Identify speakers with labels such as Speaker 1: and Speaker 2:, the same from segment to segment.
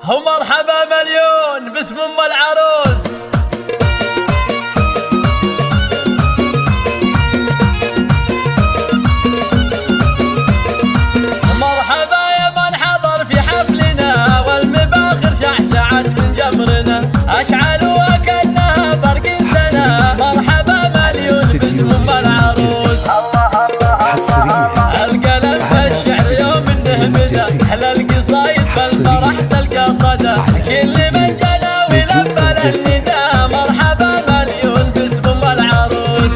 Speaker 1: ومرحبا مليون باسم ام العروس. مرحبا يا من حضر في حفلنا، والمباخر شعشعت من جمرنا، اشعلوا كأنها برق سنة. مرحبا مليون باسم ام العروس. القلم في الشعر يوم النهمده، احلى القصايد بالفرح تلقى صدى. كل من جنى ولبى النداء، مرحبا مليون باسم ام العروس.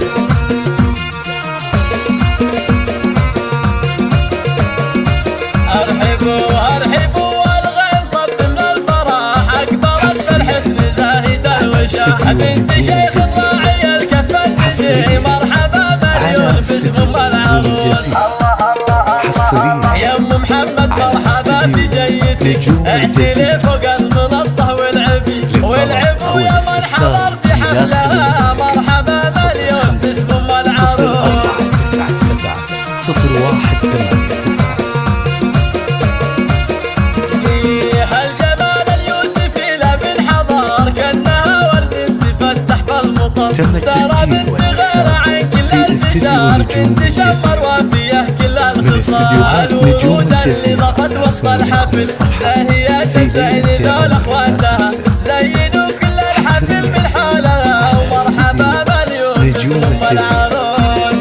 Speaker 1: ارحبوا ارحبوا والغيم صب من الفرح، اكبرت بالحسن زاهدة الوشاح. بنت شيخ الراعي الكفة الندي، مرحبا مليون باسم ام العروس. يا ام محمد مرحبا في جيتك، اعتلي فوق المنصة والعبوا يا من حضر في حفلها. مرحبا مليون باسم ام العروس.
Speaker 2: 019001889.
Speaker 1: هالجمال اليوسفي لا من حضر، كأنها ورد تفتح في المطر. سارة بنت غير عن كل الانتشار، بنت شمر وافية كل الخصال. الورود اللي ضفت وسط الحفل، زاهية زين ذول اخواتها، زينوا كل الحفل من حالها. ومرحبا مليون باسم ام العروس.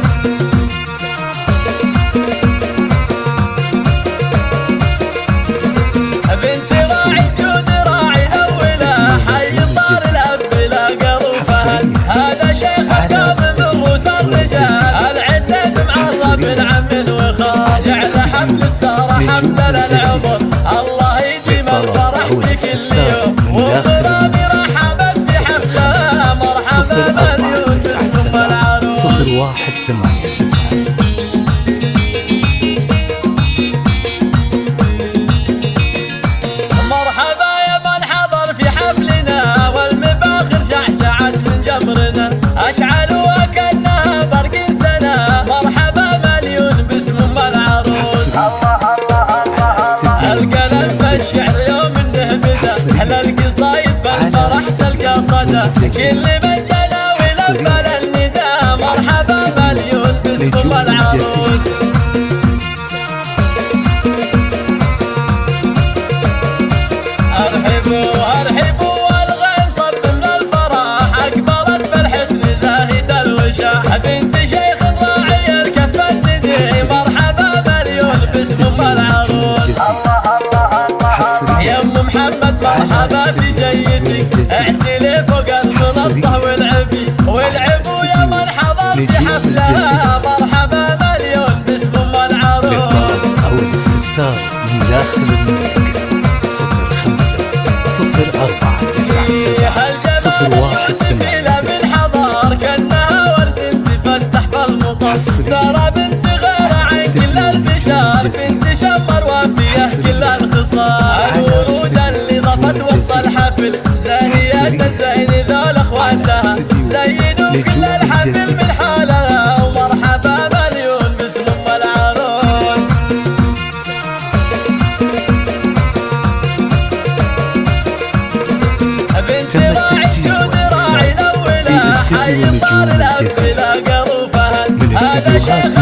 Speaker 1: بنت راعي جود راعي الاولى، حي الطار الاب لا قروفها. هذا شيخ كامل من روس الرجال، العتاب معرب من عم وخال. جعل حفلة سارة حفلة للعمر، الله يديم الفرح في كل يوم. وغرامي رحبت في حفلها، مرحبا مليون باسم ام العروس.
Speaker 2: 01889.
Speaker 1: مرحبا يا من حضر في حفلنا، والمباخر شعشعت من جمرنا، اشعلوا كأنها برق سنة. مرحبا مليون باسم ام العروس. القلم في الشعر يوم النهمده، احلى القصايد بالفرح تلقى صدى. كل من جنى ولبى النداء، مرحبا مليون باسم ام العروس. ارحبوا ارحبوا والغيم صب من الفرح، اكبرت بالحسن زاهدة الوشاح. بنت شيخ راعي الكفة الندي، مرحبا مليون باسم ام العروس. يا ام محمد مرحبا في جيتك، اعتلي فوق المنصة والعبوا يا من حضر في حفلها. مرحبا مليون باسم ام العروس.
Speaker 2: أو الاستفسار من داخل المملكة 05 04 97
Speaker 1: هالجمال اليوسفي لا من حضر، كأنها ورد تفتح في المطر. سارة بنت غير عن كل البشار، بنت شمر وافية كل الخصال. الورود اللي ضفت وسط الحفل، زاهية زين ذول اخواتها، زينوا كل الحفل من حالها. ومرحبا مليون باسم ام العروس. بنت راعي جود راعي الاولى، حي الطار الاب لا قروفها. هذا شيخ